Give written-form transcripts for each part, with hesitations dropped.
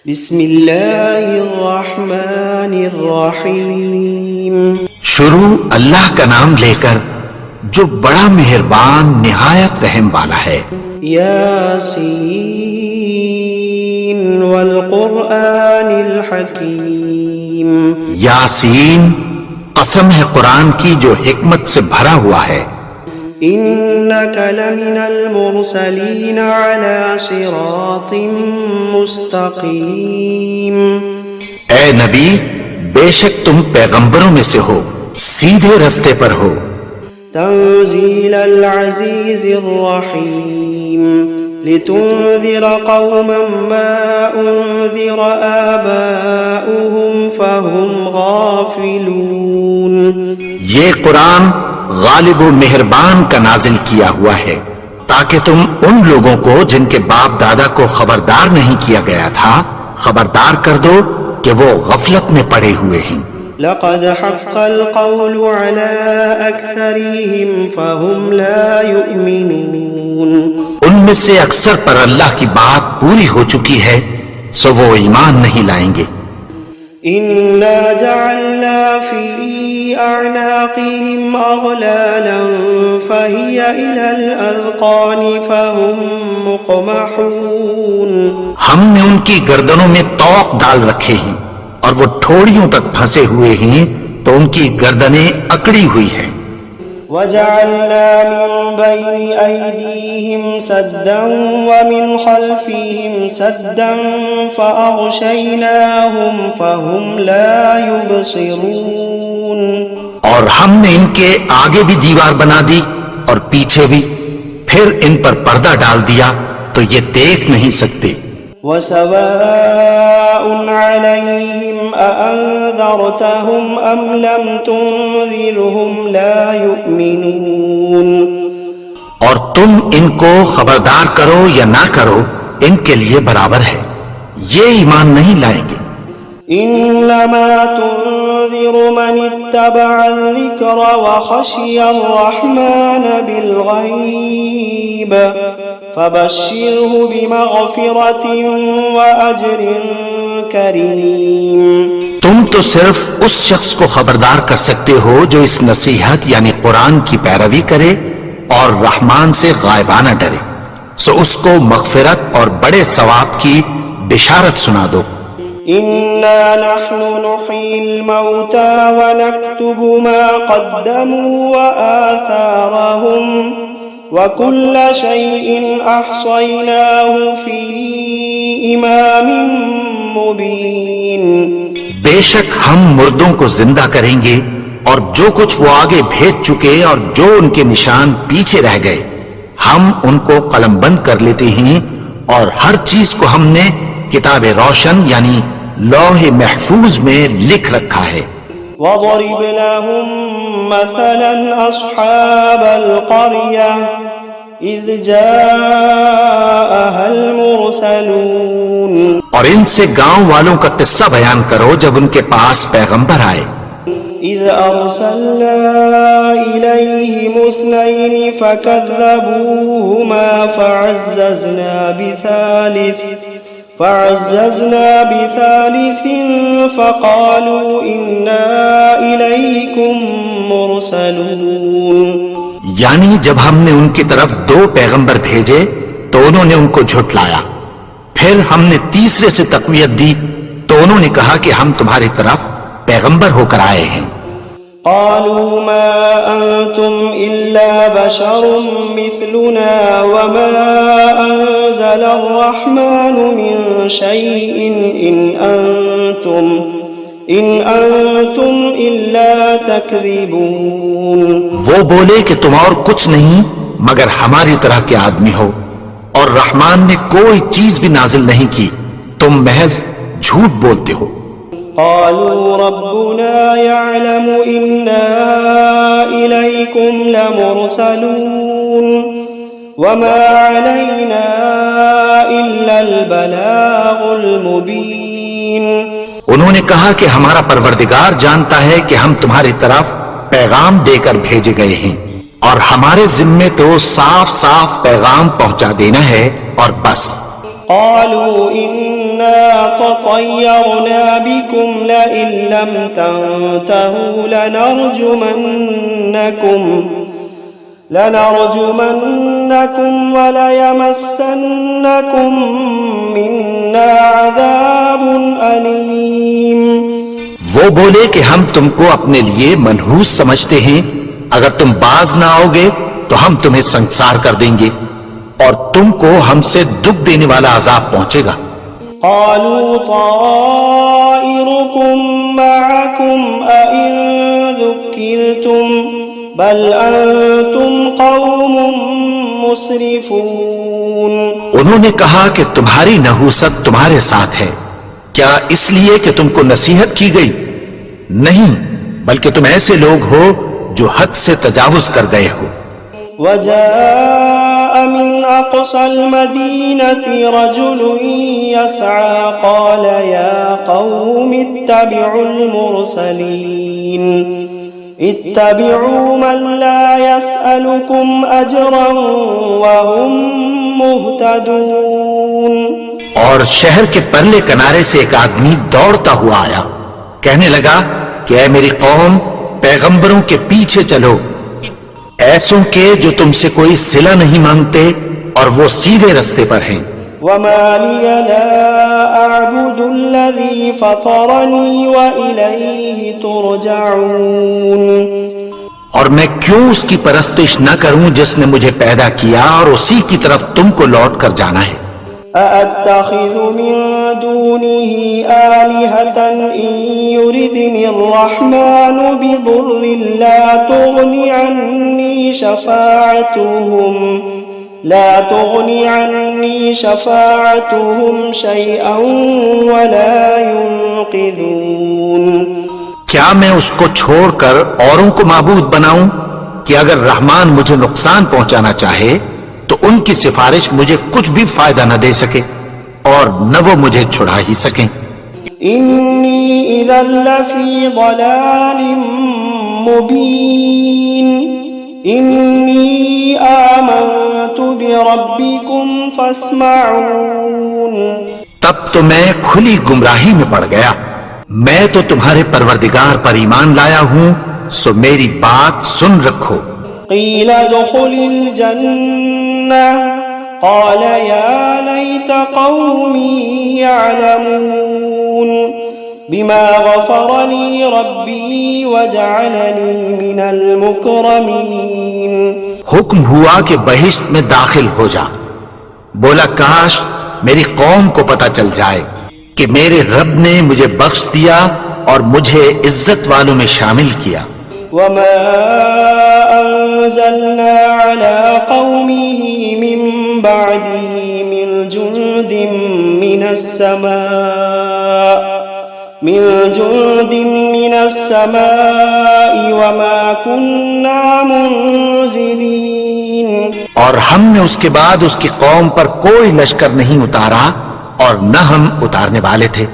بسم اللہ الرحمن الرحیم۔ شروع اللہ کا نام لے کر جو بڑا مہربان نہایت رحم والا ہے۔ یاسین والقرآن الحکیم۔ یاسین، قسم ہے قرآن کی جو حکمت سے بھرا ہوا ہے۔ انک لمن المرسلین علی صراط مستقیم۔ اے نبی، بے شک تم پیغمبروں میں سے ہو، سیدھے رستے پر ہو۔ تنزیل العزیز الرحیم۔ لتنذر قوما ما انذر آباؤهم فهم غافلون۔ یہ قرآن غالب و مہربان کا نازل کیا ہوا ہے تاکہ تم ان لوگوں کو جن کے باپ دادا کو خبردار نہیں کیا گیا تھا خبردار کر دو کہ وہ غفلت میں پڑے ہوئے ہیں۔ لقد حق القول على أكثرهم فهم لا يؤمنون۔ ان میں سے اکثر پر اللہ کی بات پوری ہو چکی ہے سو وہ ایمان نہیں لائیں گے۔ إنا جعلنا في أعناقهم أغلالا فهي إلى الأذقان فهم مقمحون۔ ہم نے ان کی گردنوں میں طوق ڈال رکھے ہیں اور وہ ٹھوڑیوں تک پھنسے ہوئے ہیں تو ان کی گردنیں اکڑی ہوئی ہیں۔ وجعلنا من بين أيديهم سدا ومن خلفهم سدا فأغشيناهم فهم لا يبصرون۔ اور ہم نے ان کے آگے بھی دیوار بنا دی اور پیچھے بھی، پھر ان پر پردہ ڈال دیا تو یہ دیکھ نہیں سکتے۔ وسواء عليهم أأنذرتهم أم لم تنذرهم لا يؤمنون۔ اور تم ان کو خبردار کرو یا نہ کرو ان کے لیے برابر ہے، یہ ایمان نہیں لائیں گے۔ إنما تنذر من اتبع الذكر وخشي الرحمن بالغيب فبشره بمغفرة وأجر كريم۔ تم تو صرف اس شخص کو خبردار کر سکتے ہو جو اس نصیحت یعنی قرآن کی پیروی کرے اور رحمان سے غائبانہ ڈرے، سو اس کو مغفرت اور بڑے ثواب کی بشارت سنا دو۔ إنا نحن نحيي الموتى ونكتب ما قدموا وآثارهم وكل شيء أحصيناه في إمام مبين۔ بے شک ہم مردوں کو زندہ کریں گے اور جو کچھ وہ آگے بھیج چکے اور جو ان کے نشان پیچھے رہ گئے ہم ان کو قلم بند کر لیتے ہیں، اور ہر چیز کو ہم نے کتاب روشن یعنی لوح محفوظ میں لکھ رکھا ہے۔ وَضَرِبْ لَهُمْ مَثَلًا أَصْحَابَ الْقَرْيَةِ إِذْ جَاءَهَا الْمُرْسَلُونَ۔ اور ان سے گاؤں والوں کا قصہ بیان کرو جب ان کے پاس پیغمبر آئے۔ إِذْ أَرْسَلْنَا إِلَيْهِمُ اثْنَيْنِ فَكَذَّبُوهُمَا فعززنا بثالث فقالوا إنا إليكم مرسلون۔ یعنی جب ہم نے ان کی طرف دو پیغمبر بھیجے تو انہوں نے ان کو جھٹلایا، پھر ہم نے تیسرے سے تقویت دی تو انہوں نے کہا کہ ہم تمہاری طرف پیغمبر ہو کر آئے ہیں۔ قالوا ما أنتم إلا بشر مثلنا وما أنزل الرحمن من شيء إن أنتم إلا تكذبون۔ وہ بولے کہ تم اور کچھ نہیں مگر ہماری طرح کے آدمی ہو، اور رحمان نے کوئی چیز بھی نازل نہیں کی، تم محض جھوٹ بولتے ہو۔ قالوا ربنا يعلم إنا إليكم لمرسلون وما علينا إلا البلاغ المبين۔ انہوں نے کہا کہ ہمارا پروردگار جانتا ہے کہ ہم تمہاری طرف پیغام دے کر بھیجے گئے ہیں، اور ہمارے ذمے تو صاف صاف پیغام پہنچا دینا ہے اور بس۔ قالوا إنا تطيرنا بكم لئن لم تنتهوا لنرجمنكم وليمسنكم منا عذاب أليم. وہ بولے کہ ہم تم کو اپنے لیے منحوس سمجھتے ہیں، اگر تم باز نہ آؤ گے تو ہم تمہیں سنسار کر دیں گے اور تم کو ہم سے دکھ دینے والا عذاب پہنچے گا. قالوا طائركم معكم أئن ذكرتم بل أنتم قوم مسرفون. انہوں نے کہا کہ تمہاری نحوست تمہارے ساتھ ہے، کیا اس لیے کہ تم کو نصیحت کی گئی؟ نہیں، بلکہ تم ایسے لوگ ہو جو حد سے تجاوز کر گئے ہو. وجاء من أقصى المدينة رجل يسعى قال يا قوم اتبعوا المرسلين اتبعوا من لا يسألكم أجرا وهم مهتدون. اور شہر کے پرلے کنارے سے ایک آدمی دوڑتا ہوا آیا، کہنے لگا کہ اے میری قوم، پیغمبروں کے پیچھے چلو، ایسوں کے جو تم سے کوئی صلہ نہیں مانگتے اور وہ سیدھے رستے پر ہیں. وما لي لا أعبد الذي فطرني وإليه ترجعون. اور میں کیوں اس کی پرستش نہ کروں جس نے مجھے پیدا کیا اور اسی کی طرف تم کو لوٹ کر جانا ہے. أأتخذ من دونه آلهة إن يردني الرحمن بضر لا تغني عني شفاعتهم شيئا ولا ينقذون. کیا میں اس کو چھوڑ کر اوروں کو معبود بناؤں کہ اگر رحمان مجھے نقصان پہنچانا چاہے تو ان کی سفارش مجھے کچھ بھی فائدہ نہ دے سکے اور نہ وہ مجھے چھڑا ہی سکیں. انی اذا لفی ضلال مبین انی آمنت بربکم فاسمعون. تب تو میں کھلی گمراہی میں پڑ گیا، میں تو تمہارے پروردگار پر ایمان لایا ہوں، سو میری بات سن رکھو. قیل ادخل الجنة قال يا ليت قومي يعلمون بما غفر لي ربي وجعلني من المكرمين. حکم ہوا کہ بہشت میں داخل ہو جا. بولا کاش میری قوم کو پتہ چل جائے کہ میرے رب نے مجھے بخش دیا اور مجھے عزت والوں میں شامل کیا. وما أنزلنا على قومه من بعده من جند من السماء وما كنا منزلين. اور ہم نے اس کے بعد اس کی قوم پر کوئی لشکر نہیں اتارا اور نہ ہم اتارنے والے تھے.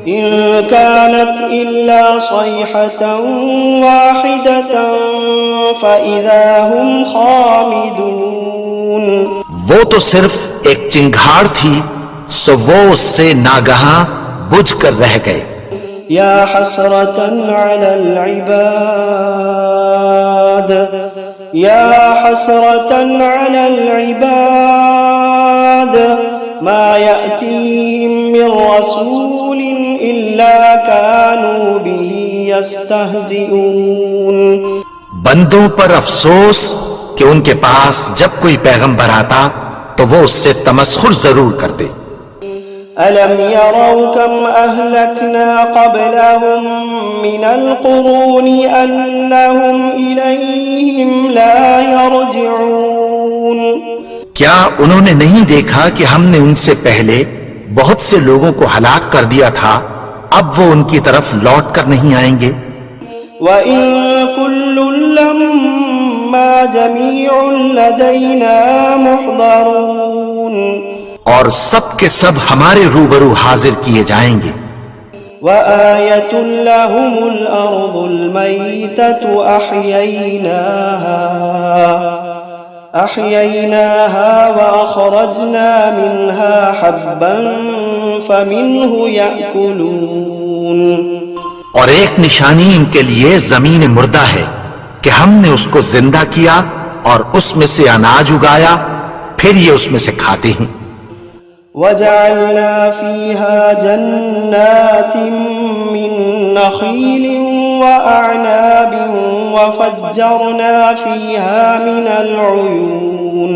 إن كانت إلا صيحة واحدة فإذا هم خامدون. وہ تو صرف ایک چنگھاڑ تھی، سو وہ اس سے ناگہاں بجھ کر رہ گئے. يا حسرة على العباد ما يأتيهم من رسول إلا كانوا به يستهزئون. بندوں پر افسوس کہ ان کے پاس جب کوئی پیغمبر آتا تو وہ اس سے تمسخر ضرور کرتے. ألم يروا كم أهلكنا قبلهم من القرون أنهم إليهم لا يرجعون. کیا انہوں نے نہیں دیکھا کہ ہم نے ان سے پہلے بہت سے لوگوں کو ہلاک کر دیا تھا، اب وہ ان کی طرف لوٹ کر نہیں آئیں گے. وَإِن كُلٌّ لَّمَّا جَمِيعٌ لَّدَيْنَا مُحْضَرُونَ. اور سب کے سب ہمارے روبرو حاضر کیے جائیں گے. وَآيَةٌ لَّهُمُ الْأَرْضُ الْمَيْتَةُ أحييناها وأخرجنا منها حبا فمنه يأكلون اور ایک نشانی ان کے لیے زمین مردہ ہے کہ ہم نے اس کو زندہ کیا اور اس میں سے اناج اگایا، پھر یہ اس میں سے کھاتے ہیں۔ وجعلنا فيها جنات من نخيل وأعناب وفجرنا فيها من العيون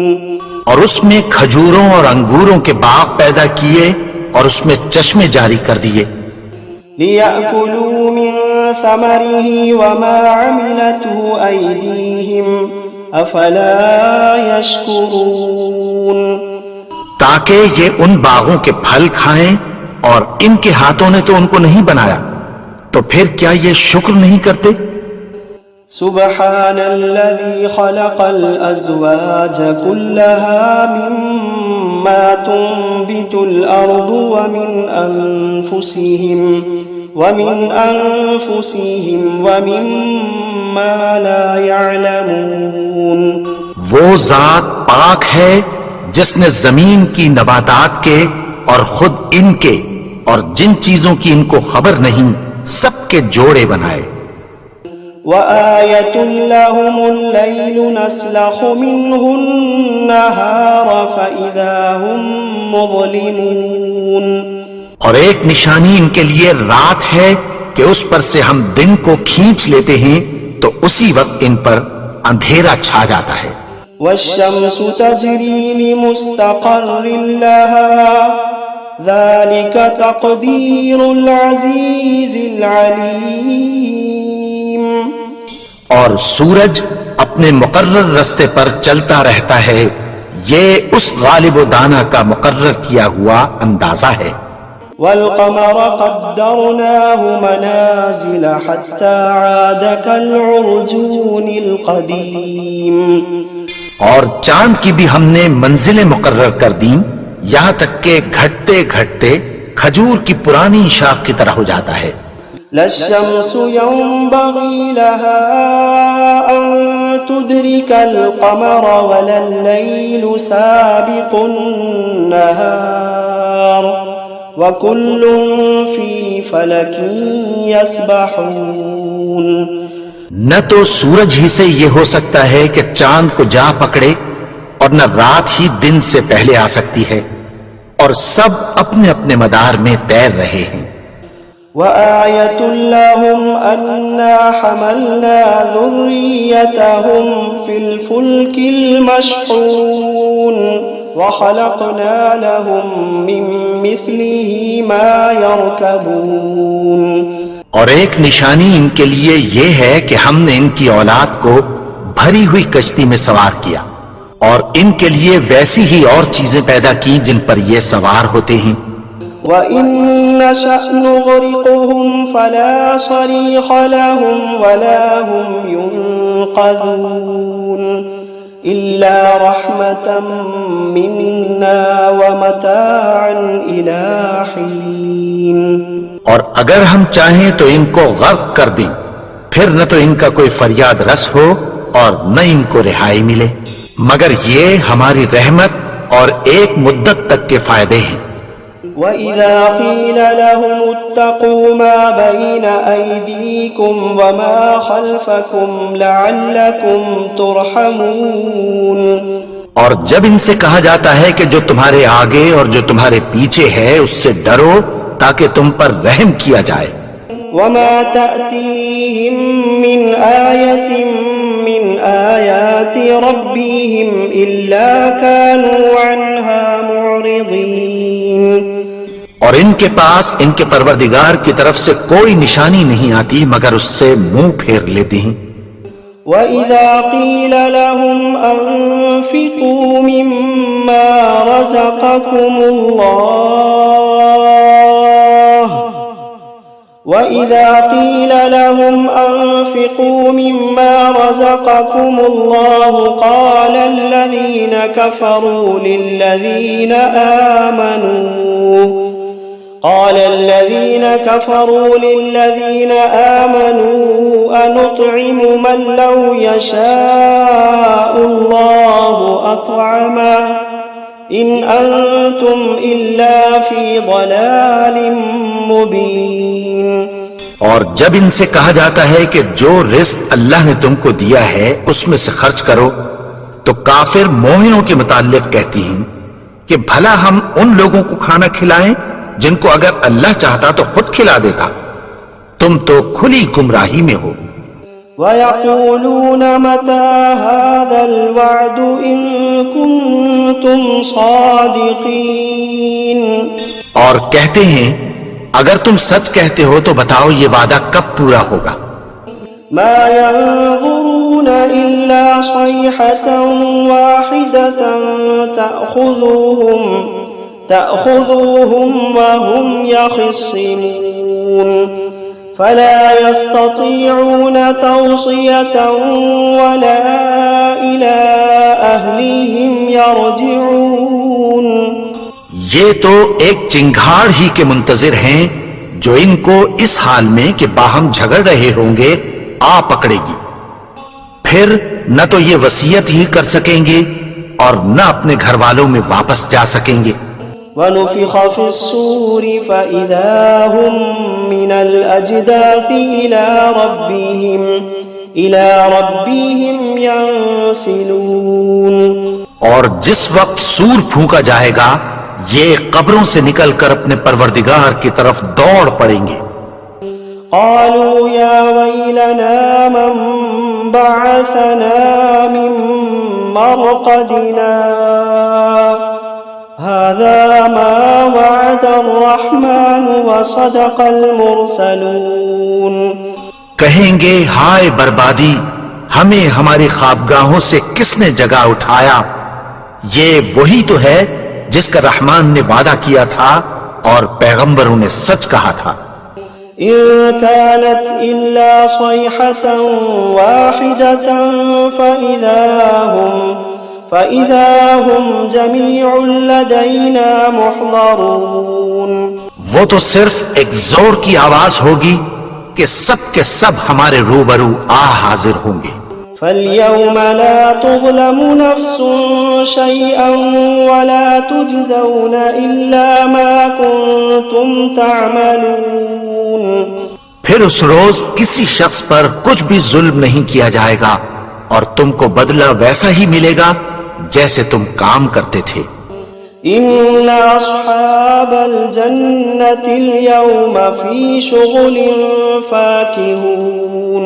اور اس میں کھجوروں اور انگوروں کے باغ پیدا کیے اور اس میں چشمے جاری کر دیے، ليأكلوا من ثمره وما عملته أيديهم أفلا يشكرون تاکہ یہ ان باغوں کے پھل کھائیں اور ان کے ہاتھوں نے تو ان کو نہیں بنایا، تو پھر کیا یہ شکر نہیں کرتے؟ سبحان الذي خلق الأزواج كلها مما تنبت الأرض ومن أنفسهم ومما لا يعلمون وہ ذات پاک ہے جس نے زمین کی نباتات کے اور خود ان کے اور جن چیزوں کی ان کو خبر نہیں سب کے جوڑے بنائے۔ وآية لهم الليل نسلخ منه النهار فإذا هم مظلمون اور ایک نشانی ان کے لیے رات ہے کہ اس پر سے ہم دن کو کھینچ لیتے ہیں تو اسی وقت ان پر اندھیرا چھا جاتا ہے۔ والشمس تجري لمستقر لها ذلك تقدير العزيز العليم اور سورج اپنے مقرر رستے پر چلتا رہتا ہے، یہ اس غالب و دانا کا مقرر کیا ہوا اندازہ ہے۔ والقمر قدرناه منازل حتى عاد كالعرجون القديم اور چاند کی بھی ہم نے منزلیں مقرر کر دیں یہاں تک کہ گھٹتے گھٹتے کھجور کی پرانی شاخ کی طرح ہو جاتا ہے۔ لا الشمس ينبغي لها أن تدرك القمر ولا الليل سابق النهار وكل في فلك يسبحون نہ تو سورج ہی سے یہ ہو سکتا ہے کہ چاند کو جا پکڑے اور نہ رات ہی دن سے پہلے آ سکتی ہے، اور سب اپنے اپنے مدار میں تیر رہے ہیں۔ وآية لهم أنا حملنا ذريتهم في الفلك المشحون وخلقنا لهم من مثله ما يركبون اور ایک نشانی ان کے لیے یہ ہے کہ ہم نے ان کی اولاد کو بھری ہوئی کشتی میں سوار کیا اور ان کے لیے ویسی ہی اور چیزیں پیدا کی جن پر یہ سوار ہوتے ہیں۔ وَإِن نَّشَأْ نُغْرِقْهُمْ فَلَا صَرِيخَ لَهُمْ وَلَا هُمْ يُنقَذُونَ إِلَّا رَحْمَةً مِنَّا وَمَتَاعًا إِلَىٰ حِينٍ اور اگر ہم چاہیں تو ان کو غرق کر دیں، پھر نہ تو ان کا کوئی فریاد رس ہو اور نہ ان کو رہائی ملے، مگر یہ ہماری رحمت اور ایک مدت تک کے فائدے ہیں۔ وَإِذَا قِيلَ لَهُمُ اتَّقُوا مَا بَيْنَ أَيْدِيكُمْ وَمَا خَلْفَكُمْ لَعَلَّكُمْ تُرْحَمُونَ اور جب ان سے کہا جاتا ہے کہ جو تمہارے آگے اور جو تمہارے پیچھے ہے اس سے ڈرو تاکہ تم پر رحم کیا جائے۔ وَمَا تَأْتِيهِم مِّنْ آيَةٍ مِّنْ آيَاتِ رَبِّهِمْ إِلَّا كَانُوا عَنْهَا مُعْرِضِينَ اور ان کے پاس ان کے پروردگار کی طرف سے کوئی نشانی نہیں آتی مگر اس سے منہ پھیر لیتے ہیں۔ وَإِذَا قِيلَ لَهُمْ أَنفِقُوا مِمَّا رَزَقَكُمُ اللَّهُ وَإِذَا قِيلَ لَهُمْ أَنفِقُوا مِمَّا رَزَقَكُمُ اللَّهُ قَالَ الَّذِينَ كَفَرُوا لِلَّذِينَ آمَنُوا أَنُطْعِمُ مَن لَّوْ يَشَاءُ اللَّهُ أَطْعَمَهُ إن أنتم إلا في ضلال مبين. اور جب ان سے کہا جاتا ہے کہ جو رزق اللہ نے تم کو دیا ہے اس میں سے خرچ کرو، تو کافر مومنوں کے متعلق کہتی ہیں کہ بھلا ہم ان لوگوں کو کھانا کھلائیں جن کو اگر اللہ چاہتا تو خود کھلا دیتا، تم تو کھلی گمراہی میں ہو. وَيَقُولُونَ مَتَى هَذَا الْوَعْدُ إِن كُنتُمْ صَادِقِينَ. اور کہتے ہیں اگر تم سچ کہتے ہو تو بتاؤ یہ وعدہ کب پورا ہوگا. مَا يَنظُرُونَ إِلَّا صَيْحَةً وَاحِدَةً تَأْخُذُوهُمْ وَهُمْ يَخِصِّمُونَ فَلَا يَسْتَطِيعُونَ تَوْصِيَةً وَلَا إِلَىٰ أَهْلِهِمْ يَرْجِعُونَ. یہ تو ایک چنگھاڑ ہی کے منتظر ہیں جو ان کو اس حال میں کہ باہم جھگڑ رہے ہوں گے آ پکڑے گی، پھر نہ تو یہ وصیت ہی کر سکیں گے اور نہ اپنے گھر والوں میں واپس جا سکیں گے. وَنُفِخَ فِي الصُّورِ فَإِذَا هُم مِّنَ الْأَجْدَاثِ إِلَىٰ رَبِّهِمْ يَنسِلُونَ. اور جس وقت سور پھونکا جائے گا یہ قبروں سے نکل کر اپنے پروردگار کی طرف دوڑ پڑیں گے. قالوا يا ويلنا من بعثنا من مرقدنا هذا ما وعد الرحمن وصدق المرسلون. کہیں گے ہائے بربادی، ہمیں ہماری خوابگاہوں سے کس نے جگا اٹھایا، یہ وہی تو ہے جس کا رحمان نے وعدہ کیا تھا اور پیغمبروں نے سچ کہا تھا. إن كانت إلا صيحة واحدة فإذا هم جميع لدينا محضرون. وہ تو صرف ایک زور کی آواز ہوگی کہ سب کے سب ہمارے روبرو حاضر ہوں گے. فَالْيَوْمَ لَا تُظْلَمُ نَفْسٌ شَيْئًا وَلَا تُجْزَوْنَ إِلَّا مَا كُنتُمْ تَعْمَلُونَ. پھر اس روز کسی شخص پر کچھ بھی ظلم نہیں کیا جائے گا اور تم کو بدلہ ویسا ہی ملے گا جیسے تم کام کرتے تھے. إِنَّ أَصْحَابَ الْجَنَّةِ الْيَوْمَ فِي شُغُلٍ فَاكِهُونَ.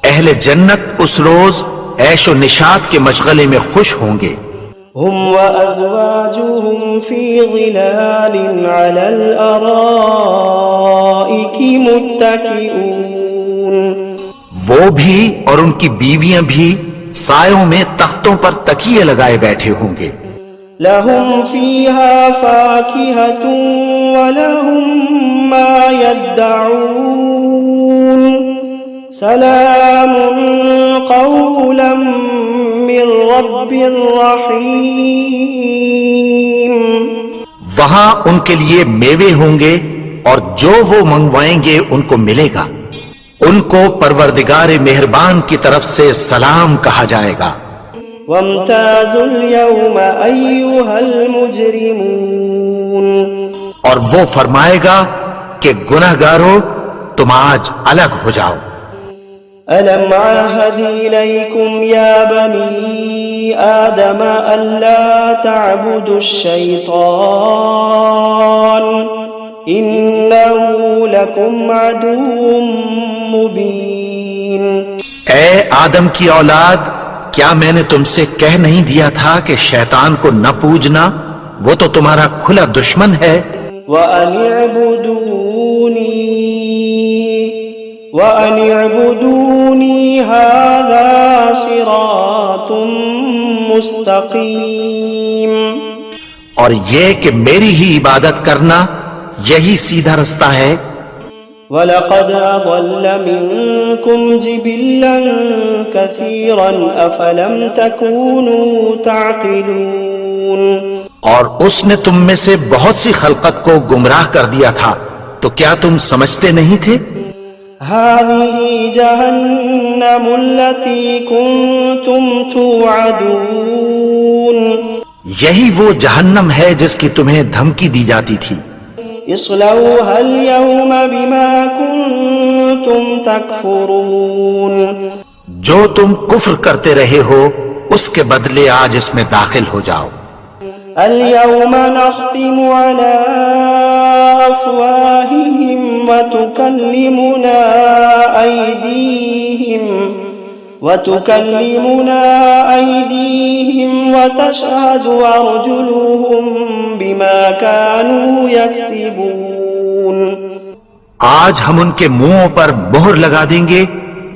اہل جنت اس روز عیش و نشاط کے مشغلے میں خوش ہوں گے. هم وأزواجهم في ظلال على الأرائك متكئون. وہ بھی اور ان کی بیویاں بھی سایوں میں تختوں پر تکیے لگائے بیٹھے ہوں گے. لهم فيها فاكهة ولهم ما يدعون سلام قولا من رب رحیم. وہاں ان کے لیے میوے ہوں گے اور جو وہ منگوائیں گے ان کو ملے گا. ان کو پروردگار مہربان کی طرف سے سلام کہا جائے گا. وامتازوا اليوم أيها المجرمون. اور وہ فرمائے گا کہ گنہگارو تم آج الگ ہو جاؤ. ألم عاهد إليكم يا بني آدم ألا تعبدوا الشيطان إنه لكم عدو مبين. اے آدم کی اولاد، کیا میں نے تم سے کہہ نہیں دیا تھا کہ شیطان کو نہ پوجنا، وہ تو تمہارا کھلا دشمن ہے. وَأَنِ اعْبُدُونِي هَذَا صِرَاطٌ مُسْتَقِيم. اور یہ کہ میری ہی عبادت کرنا یہی سیدھا رستہ ہے. وَلَقَدْ أَضَلَّ مِنكُمْ جِبِلًّا كَثِيرًا أَفَلَمْ تَكُونُوا تَعْقِلُونَ. اور اس نے تم میں سے بہت سی خلقت کو گمراہ کر دیا تھا، تو کیا تم سمجھتے نہیں تھے؟ هَذِهِ جَهَنَّمُ الَّتِي كُنتُمْ تُوعَدُونَ. یہی وہ جہنم ہے جس کی تمہیں دھمکی دی جاتی تھی. اصلوها اليوم بما كنتم تكفرون. جو تم کفر کرتے رہے ہو اس کے بدلے آج اس میں داخل ہو جاؤ. اليوم نختم على أفواههم وتكلمنا أيديهم وتشهد أرجلهم بما كانوا يكسبون. آج ہم ان کے منہوں پر مہر لگا دیں گے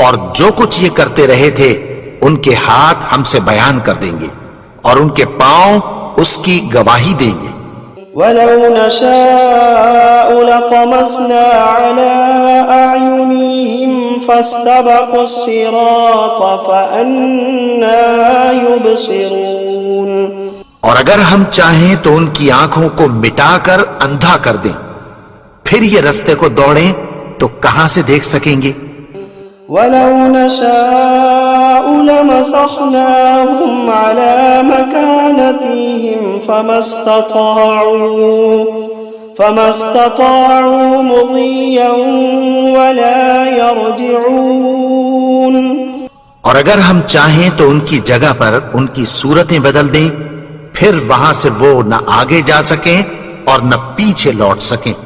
اور جو کچھ یہ کرتے رہے تھے ان کے ہاتھ ہم سے بیان کر دیں گے اور ان کے پاؤں اس کی گواہی دیں گے. وَلَوْ نَشَاءُ لَطَمَسْنَا عَلَىٰ أَعْيُنِهِمْ فَاسْتَبَقُوا الصِّرَاطَ فَأَنَّىٰ يُبْصِرُونَ. اور اگر ہم چاہیں تو ان کی آنکھوں کو مٹا کر اندھا کر دیں، پھر یہ رستے کو دوڑیں تو کہاں سے دیکھ سکیں گے. وَلَوْ نَشَاءُ لَمَسَخْنَاهُمْ عَلَىٰ مَكَانَتِهِمْ فَمَا اسْتَطَاعُوا مُضِيًّا وَلَا يَرْجِعُونَ. اور اگر ہم چاہیں تو ان کی جگہ پر ان کی صورتیں بدل دیں، پھر وہاں سے وہ نہ آگے جا سکیں اور نہ پیچھے لوٹ سکیں.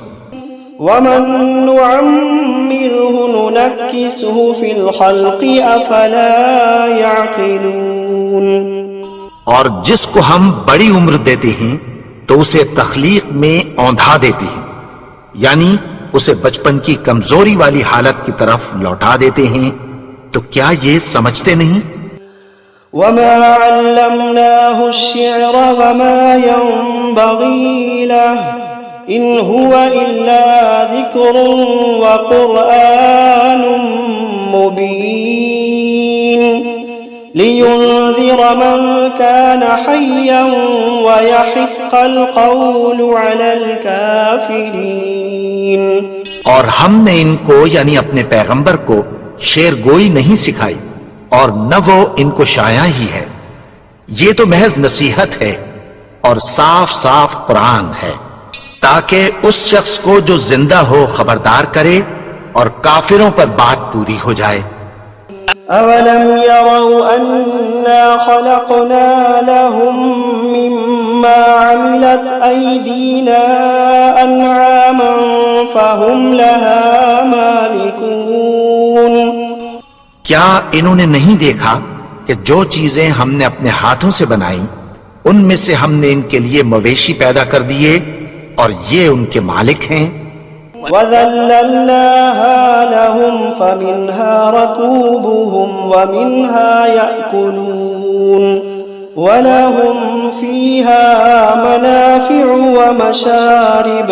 وَمَن نُّعَمِّرْهُ نُنَكِّسْهُ فِي الْخَلْقِ أَفَلَا يَعْقِلُونَ. اور جس کو ہم بڑی عمر دیتے ہیں تو اسے تخلیق میں اوندھا دیتے ہیں، یعنی اسے بچپن کی کمزوری والی حالت کی طرف لوٹا دیتے ہیں. تو کیا یہ سمجھتے نہیں؟ وَمَا عَلَّمْنَاهُ الشِّعْرَ وَمَا يَنبَغِي لَهُ إِنْ هُوَ إِلَّا ذِكْرٌ وَقُرْآنٌ مُبِينٌ لِيُنذِرَ مَنْ كَانَ حَيًّا وَيَحِقَّ الْقَوْلُ عَلَى الْكَافِرِينَ. اور ہم نے ان کو یعنی اپنے پیغمبر کو شعر گوئی نہیں سکھائی اور نہ وہ ان کو شاعر ہی ہے. یہ تو محض نصیحت ہے اور صاف صاف قرآن ہے تاکہ اس شخص کو جو زندہ ہو خبردار کرے اور کافروں پر بات پوری ہو جائے. أَوَلَمْ يَرَوْا أَنَّا خَلَقْنَا لَهُم مِّمَّا عَمِلَتْ أَيْدِينَا أَنْعَامًا فَهُمْ لَهَا مَالِكُونَ. کیا انہوں نے نہیں دیکھا کہ جو چیزیں ہم نے اپنے ہاتھوں سے بنائیں ان میں سے ہم نے ان کے لیے مویشی پیدا کر دیے اور یہ ان کے مالک ہیں. وَذَلَّلْنَاهَا لَهُمْ فَمِنْهَا رَكُوبُهُمْ وَمِنْهَا يَأْكُلُونَ وَلَهُمْ فِيهَا مَنَافِعُ وَمَشَارِبُ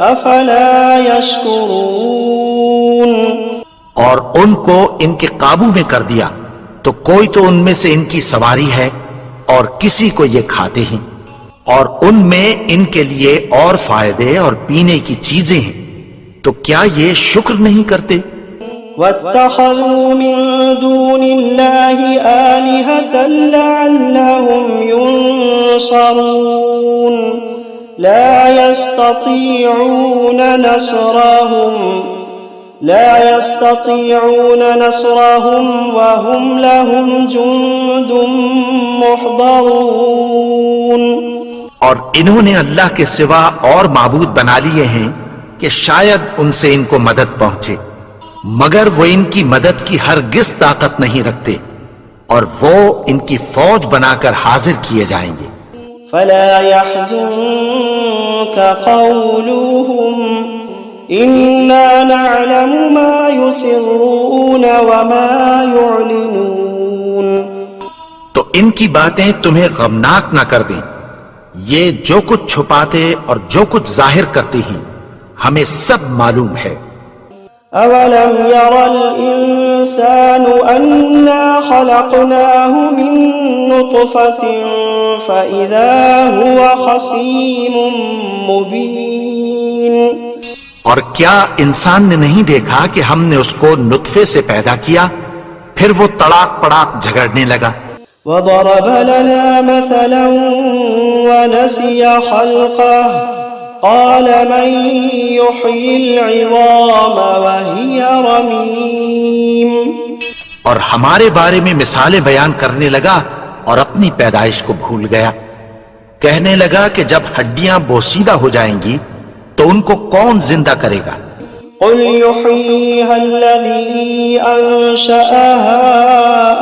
أَفَلَا يَشْكُرُونَ. اور ان کو ان کے قابو میں کر دیا تو کوئی تو ان میں سے ان کی سواری ہے اور کسی کو یہ کھاتے ہیں، اور ان میں ان کے لیے اور فائدے اور پینے کی چیزیں ہیں. تو کیا یہ شکر نہیں کرتے؟ وَاتَّخَذُوا مِن دُونِ اللَّهِ آلِهَةً لَعَلَّهُمْ يُنصَرُونَ لَا يَسْتَطِيعُونَ نَصْرَهُمْ وَهُمْ لَهُمْ جُندٌ مُحْضَرُونَ. اور انہوں نے اللہ کے سوا اور معبود بنا لیے ہیں کہ شاید ان سے ان کو مدد پہنچے، مگر وہ ان کی مدد کی ہرگز طاقت نہیں رکھتے اور وہ ان کی فوج بنا کر حاضر کیے جائیں گے. فَلَا يَحْزُنكَ قَوْلُهُمْ إِنَّا نَعْلَمُ مَا يُسِرُّونَ وَمَا يُعْلِنُونَ. تو ان کی باتیں تمہیں غمناک نہ کر دیں. یہ جو کچھ چھپاتے اور جو کچھ ظاہر کرتے ہیں ہمیں سب معلوم ہے. أَوَلَمْ يَرَ الْإِنسَانُ أَنَّا خَلَقْنَاهُ مِن نُّطْفَةٍ فَإِذَا هُوَ خَصِيمٌ مُّبِينٌ. اور کیا انسان نے نہیں دیکھا کہ ہم نے اس کو نطفے سے پیدا کیا، پھر وہ تڑاک پڑاک جھگڑنے لگا. وضرب لنا مثلا ونسي خلقه قال من يحيي العظام وهي رميم. اور ہمارے بارے میں مثالیں بیان کرنے لگا اور اپنی پیدائش کو بھول گیا. کہنے لگا کہ جب ہڈیاں بوسیدہ ہو جائیں گی تو ان کو کون زندہ کرے گا؟ قل يحييها الذي أنشأها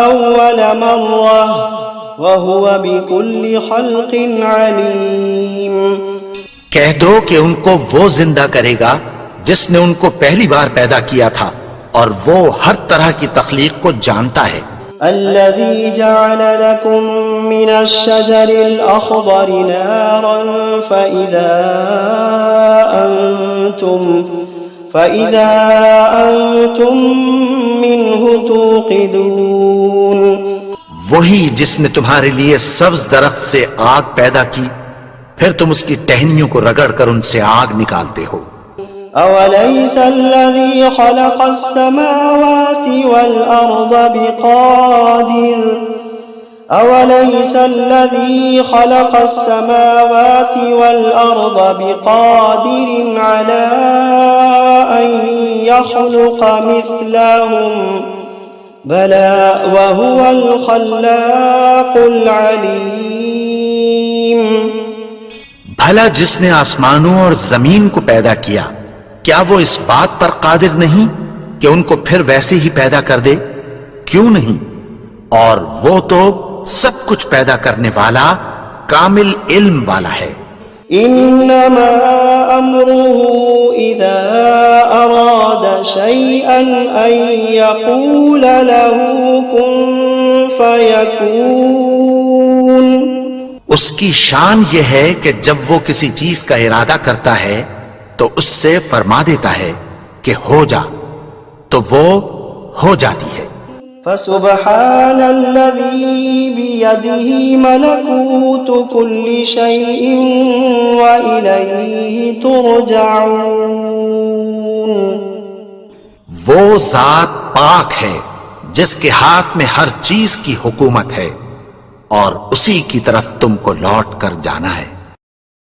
أول مرة وهو بكل خلق عليم. کہہ دو کہ ان کو وہ زندہ کرے گا جس نے ان کو پہلی بار پیدا کیا تھا اور وہ ہر طرح کی تخلیق کو جانتا ہے. الذي جعل لكم من الشجر الأخضر نارا فإذا أنتم منه توقدون. وہی جس نے تمہارے لیے سبز درخت سے آگ پیدا کی پھر تم اس کی ٹہنیوں کو رگڑ کر ان سے آگ نکالتے ہو. أوليس الذي خلق السماوات والأرض بقادر على أن يخلق مثلهم بلى وهو الخلاق العليم. بھلا جس نے آسمانوں اور زمین کو پیدا کیا کیا وہ اس بات پر قادر نہیں کہ ان کو پھر ویسے ہی پیدا کر دے؟ کیوں نہیں؟ اور وہ تو سب کچھ پیدا کرنے والا کامل علم والا ہے. انما امره اذا اراد شيئا ان يقول له كن فيكون. اس کی شان یہ ہے کہ جب وہ کسی چیز کا ارادہ کرتا ہے تو اس سے فرما دیتا ہے کہ ہو جا تو وہ ہو جاتی ہے. فسبحان الذي بيده ملكوت كل شيء وإليه ترجعون. وہ ذات پاک ہے جس کے ہاتھ میں ہر چیز کی حکومت ہے اور اسی کی طرف تم کو لوٹ کر جانا ہے.